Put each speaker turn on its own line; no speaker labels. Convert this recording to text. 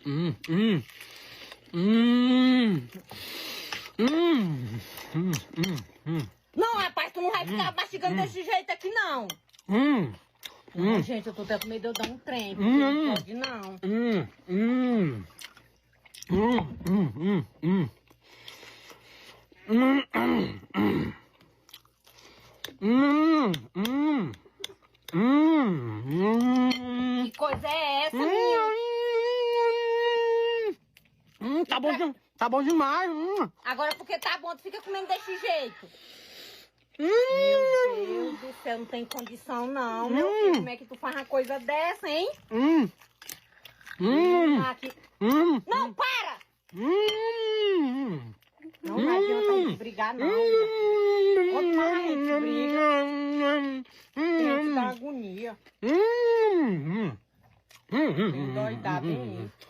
Hum, hum, hum,
Não, rapaz, tu não vai ficar mastigando desse jeito aqui, não. Gente, eu tô até com medo de eu dar um trem, porque não pode, não. Que coisa é essa, minha?
Tá bom demais.
Agora, porque tá bom, tu fica comendo desse jeito. Meu Deus do céu, não tem condição, não, meu filho. Como é que tu faz uma coisa dessa, hein? Aqui. Não, para! Não adianta a gente brigar, não. Quanto mais a gente briga, tem que dar agonia. Tem doidar bem isso.